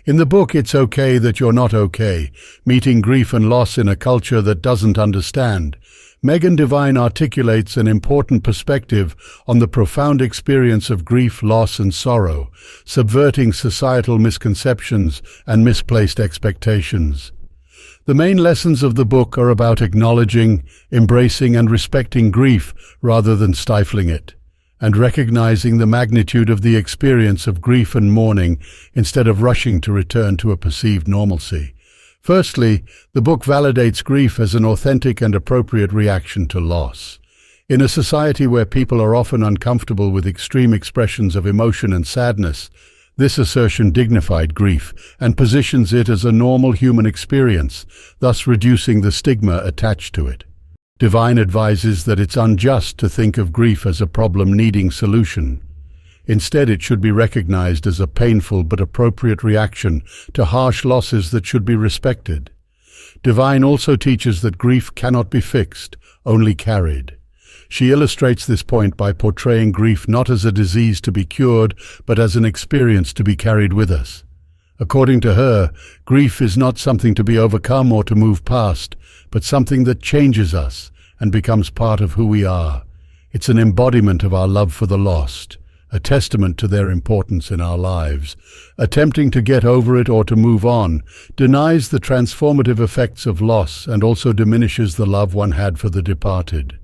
In the book It's Okay That You're Not Okay, Meeting Grief and Loss in a Culture That Doesn't Understand, Devine articulates an important perspective on the profound experience of grief, loss, and sorrow, subverting societal misconceptions and misplaced expectations. The main lessons of the book are about acknowledging, embracing, and respecting grief rather than stifling it, and recognizing the magnitude of the experience of grief and mourning instead of rushing to return to a perceived normalcy. Firstly, the book validates grief as an authentic and appropriate reaction to loss. In a society where people are often uncomfortable with extreme expressions of emotion and sadness, this assertion dignified grief and positions it as a normal human experience, thus reducing the stigma attached to it. Devine advises that it's unjust to think of grief as a problem needing solution. Instead, it should be recognized as a painful but appropriate reaction to harsh losses that should be respected. Devine also teaches that grief cannot be fixed, only carried. She illustrates this point by portraying grief not as a disease to be cured, but as an experience to be carried with us. According to her, grief is not something to be overcome or to move past, but something that changes us and becomes part of who we are. It's an embodiment of our love for the lost, a testament to their importance in our lives. Attempting to get over it or to move on denies the transformative effects of loss and also diminishes the love one had for the departed.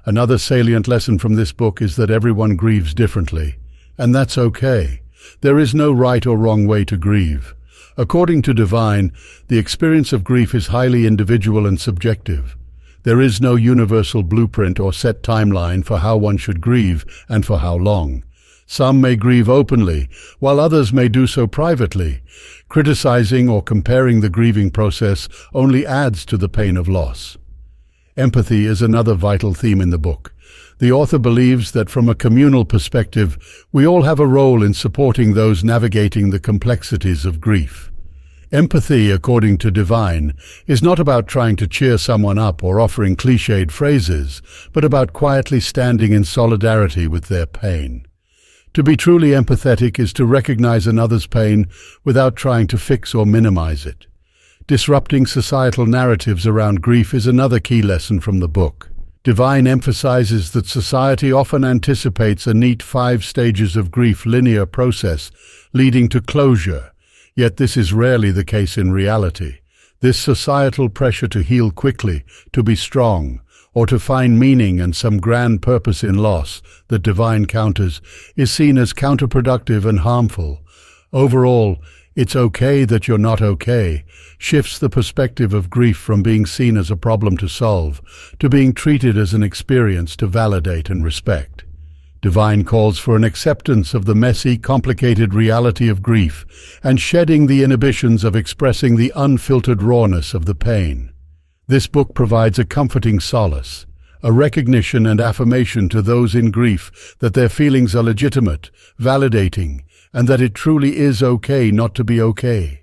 Another salient lesson from this book is that everyone grieves differently, and that's okay. There is no right or wrong way to grieve. According to Devine, the experience of grief is highly individual and subjective. There is no universal blueprint or set timeline for how one should grieve and for how long. Some may grieve openly, while others may do so privately. Criticizing or comparing the grieving process only adds to the pain of loss. Empathy is another vital theme in the book. The author believes that from a communal perspective, we all have a role in supporting those navigating the complexities of grief. Empathy, according to Devine, is not about trying to cheer someone up or offering cliched phrases, but about quietly standing in solidarity with their pain. To be truly empathetic is to recognize another's pain without trying to fix or minimize it. Disrupting societal narratives around grief is another key lesson from the book. Devine emphasizes that society often anticipates a neat 5 stages of grief linear process leading to closure, yet this is rarely the case in reality. This societal pressure to heal quickly, to be strong, or to find meaning and some grand purpose in loss that Devine counters is seen as counterproductive and harmful. Overall, It's okay that you're not okay shifts the perspective of grief from being seen as a problem to solve to being treated as an experience to validate and respect. Devine calls for an acceptance of the messy, complicated reality of grief and shedding the inhibitions of expressing the unfiltered rawness of the pain. This book provides a comforting solace, a recognition and affirmation to those in grief that their feelings are legitimate, validating, and that it truly is okay not to be okay.